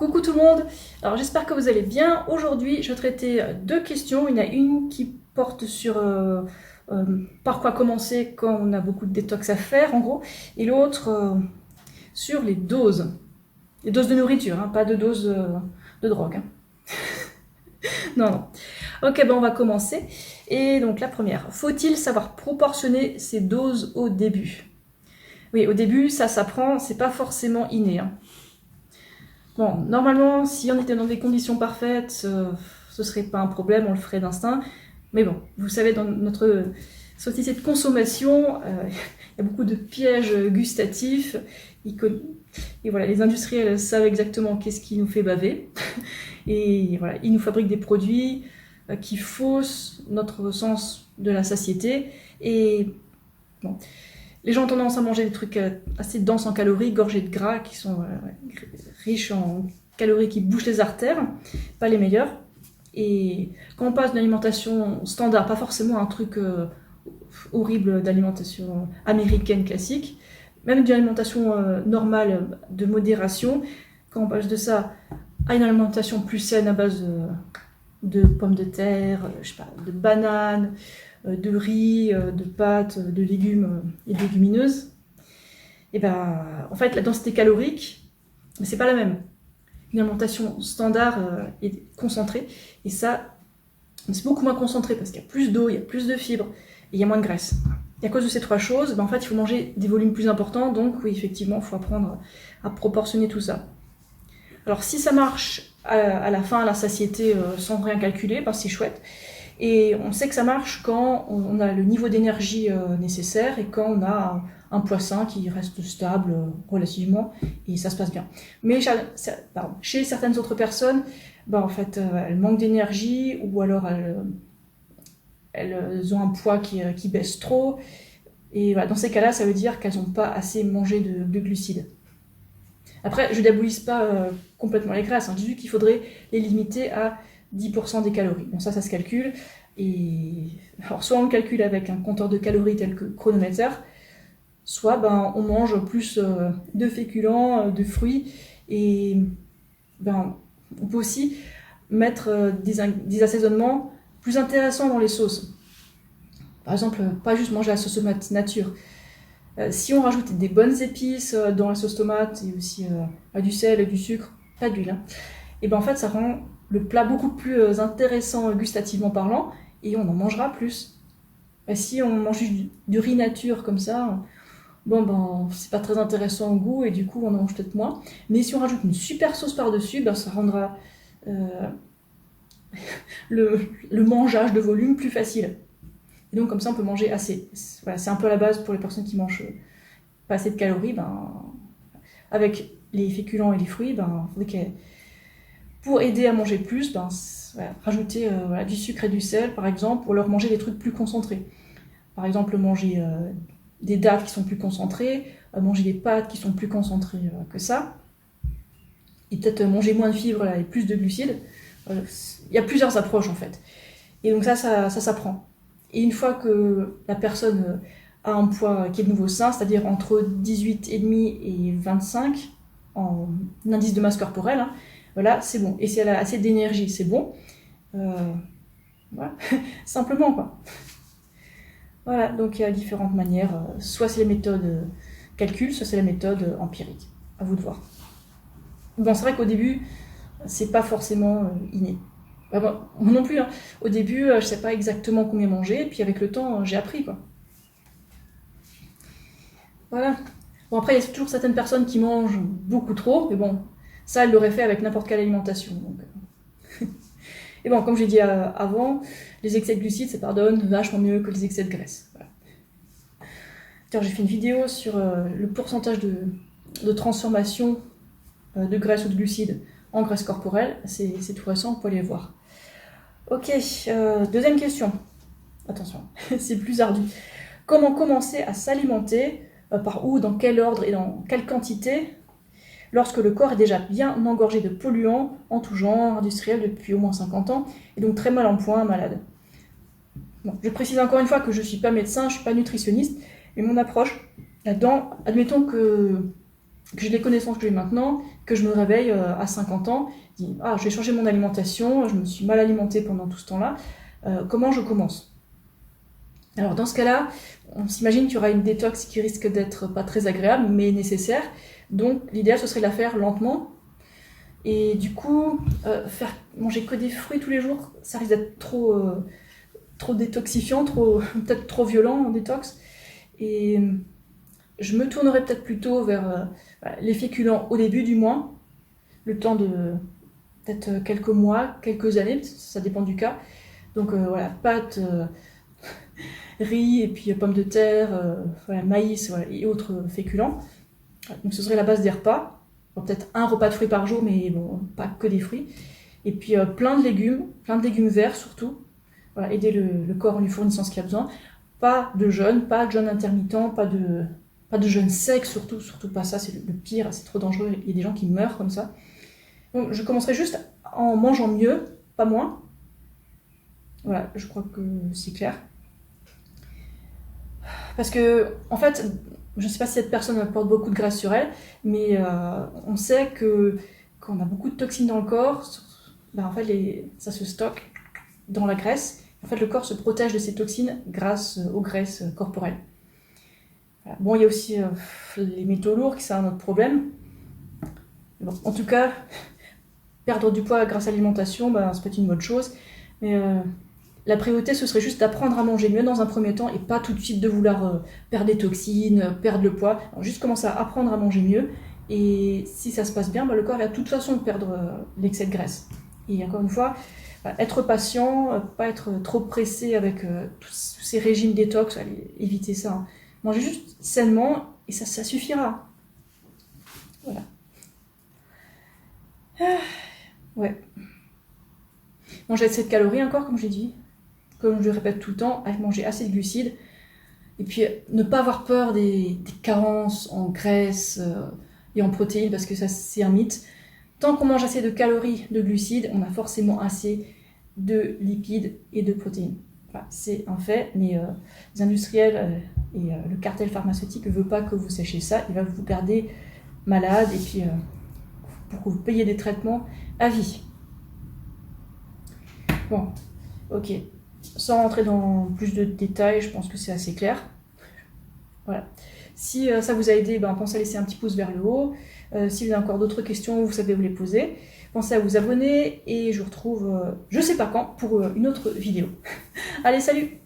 Coucou tout le monde, alors j'espère que vous allez bien. Aujourd'hui je vais traiter deux questions. Il y en a une qui porte sur par quoi commencer quand on a beaucoup de détox à faire en gros, et l'autre sur les doses de nourriture, hein, pas de doses de drogue. Hein. Non, non. Ok, ben on va commencer. Et donc la première, faut-il savoir proportionner ses doses au début? Oui, au début ça s'apprend, c'est pas forcément inné. Hein. Bon, normalement, si on était dans des conditions parfaites, ce serait pas un problème, on le ferait d'instinct. Mais bon, vous savez, dans notre société de consommation, il y a beaucoup de pièges gustatifs. Et voilà, les industriels savent exactement qu'est-ce qui nous fait baver. Et voilà, ils nous fabriquent des produits qui faussent notre sens de la satiété. Et bon, les gens ont tendance à manger des trucs assez denses en calories, gorgés de gras, qui sont riches en calories qui bouchent les artères, pas les meilleurs. Et quand on passe d'une alimentation standard, pas forcément un truc horrible d'alimentation américaine classique, même d'une alimentation normale de modération, quand on passe de ça à une alimentation plus saine à base de pommes de terre, je sais pas, de bananes, de riz, de pâtes, de légumes et de légumineuses, et ben en fait la densité calorique, c'est pas la même. Une alimentation standard est concentrée, et ça c'est beaucoup moins concentré parce qu'il y a plus d'eau, il y a plus de fibres et il y a moins de graisse. Et à cause de ces trois choses, ben en fait il faut manger des volumes plus importants, donc oui effectivement il faut apprendre à proportionner tout ça. Alors si ça marche à la fin, à la satiété, sans rien calculer, ben, c'est chouette. Et on sait que ça marche quand on a le niveau d'énergie nécessaire et quand on a un poids sain qui reste stable relativement, et ça se passe bien. Mais chez certaines autres personnes, en fait, elles manquent d'énergie, ou alors elles ont un poids qui baisse trop. Et voilà, dans ces cas-là, ça veut dire qu'elles n'ont pas assez mangé de glucides. Après, je ne diabolise pas complètement les graisses, hein. Je dis qu'il faudrait les limiter à 10% des calories. Bon, ça se calcule. Et alors, soit on le calcule avec un compteur de calories tel que Chronometer, soit on mange plus de féculents, de fruits, et on peut aussi mettre des assaisonnements plus intéressants dans les sauces. Par exemple, pas juste manger la sauce tomate nature. Si on rajoute des bonnes épices dans la sauce tomate, et aussi du sel et du sucre, pas d'huile, hein, et en fait ça rend le plat beaucoup plus intéressant gustativement parlant, et on en mangera plus. Et si on mange juste du riz nature comme ça, c'est pas très intéressant au goût, et du coup on en mange peut-être moins. Mais si on rajoute une super sauce par-dessus, ça rendra le mangeage de volume plus facile. Et donc comme ça on peut manger assez. Voilà, c'est un peu la base pour les personnes qui mangent pas assez de calories. Avec les féculents et les fruits, pour aider à manger plus, rajouter du sucre et du sel par exemple, pour leur manger des trucs plus concentrés. Par exemple manger des dattes qui sont plus concentrées, manger des pâtes qui sont plus concentrées que ça, et peut-être manger moins de fibres et plus de glucides. Il y a plusieurs approches en fait. Et donc ça s'apprend. Et une fois que la personne a un poids qui est de nouveau sain, c'est-à-dire entre 18,5 et 25 en indice de masse corporelle, hein, voilà, c'est bon. Et si elle a assez d'énergie, c'est bon. Voilà, simplement quoi. Voilà, donc il y a différentes manières. Soit c'est les méthodes calcul, soit c'est la méthode empirique. À vous de voir. Bon, c'est vrai qu'au début, c'est pas forcément inné. Moi non plus, hein. Au début, je sais pas exactement combien manger, et puis avec le temps, j'ai appris, quoi. Voilà. Bon, après, il y a toujours certaines personnes qui mangent beaucoup trop, mais bon, ça, elles l'auraient fait avec n'importe quelle alimentation. Donc. Et bon, comme j'ai dit avant, les excès de glucides, ça pardonne vachement mieux que les excès de graisse. Voilà. J'ai fait une vidéo sur le pourcentage de transformation de graisse ou de glucides en graisse corporelle. C'est tout récent, vous pouvez aller voir. Ok, deuxième question. Attention, c'est plus ardu. Comment commencer à s'alimenter, par où, dans quel ordre et dans quelle quantité, lorsque le corps est déjà bien engorgé de polluants en tout genre, industriels depuis au moins 50 ans, et donc très mal en point, malade. Bon, je précise encore une fois que je ne suis pas médecin, je ne suis pas nutritionniste, mais mon approche là-dedans, admettons que que j'ai les connaissances que j'ai maintenant, que je me réveille à 50 ans, je dis, ah, je vais changer mon alimentation, je me suis mal alimentée pendant tout ce temps-là, comment je commence? Alors dans ce cas-là, on s'imagine qu'il y aura une détox qui risque d'être pas très agréable, mais nécessaire. Donc l'idéal, ce serait de la faire lentement. Et du coup, faire manger que des fruits tous les jours, ça risque d'être trop détoxifiant, peut-être trop violent en détox. Et je me tournerai peut-être plutôt vers les féculents au début du mois, le temps de peut-être quelques mois, quelques années, ça dépend du cas. Donc voilà, pâtes, riz et puis pommes de terre, voilà, maïs voilà, et autres féculents. Donc ce serait la base des repas. Bon, peut-être un repas de fruits par jour, mais bon, pas que des fruits. Et puis plein de légumes verts surtout. Voilà, aider le corps en lui fournissant ce qu'il a besoin. Pas de jeûne intermittent, pas de jeûne sec, surtout pas ça, c'est le pire, c'est trop dangereux, il y a des gens qui meurent comme ça. Donc je commencerai juste en mangeant mieux, pas moins. Voilà, je crois que c'est clair. Parce que, en fait, je ne sais pas si cette personne porte beaucoup de graisse sur elle, mais on sait que quand on a beaucoup de toxines dans le corps, ben en fait, ça se stocke dans la graisse. En fait, le corps se protège de ces toxines grâce aux graisses corporelles. Voilà. Bon, il y a aussi les métaux lourds, qui c'est un autre problème. Bon, en tout cas, perdre du poids grâce à l'alimentation, ben, ça peut être une bonne chose. Mais la priorité, ce serait juste d'apprendre à manger mieux dans un premier temps et pas tout de suite de vouloir perdre des toxines, perdre le poids. Alors, juste commencer à apprendre à manger mieux. Et si ça se passe bien, ben, le corps va de toute façon perdre l'excès de graisse. Et encore une fois, être patient, pas être trop pressé avec tous ces régimes détox, allez, éviter ça. Hein. Manger juste sainement et ça suffira. Voilà. Ouais. Manger assez de calories encore, comme j'ai dit. Comme je le répète tout le temps, manger assez de glucides. Et puis ne pas avoir peur des carences en graisse et en protéines, parce que ça c'est un mythe. Tant qu'on mange assez de calories, de glucides, on a forcément assez de lipides et de protéines. Voilà, c'est un fait, mais les industriels et le cartel pharmaceutique ne veut pas que vous sachiez ça. Il va vous garder malade et puis pour que vous payiez des traitements à vie. Bon, ok. Sans rentrer dans plus de détails, je pense que c'est assez clair. Voilà. Si ça vous a aidé, ben, pensez à laisser un petit pouce vers le haut. Si vous avez encore d'autres questions, vous savez où les poser. Pensez à vous abonner et je vous retrouve je sais pas quand pour une autre vidéo. Allez, salut!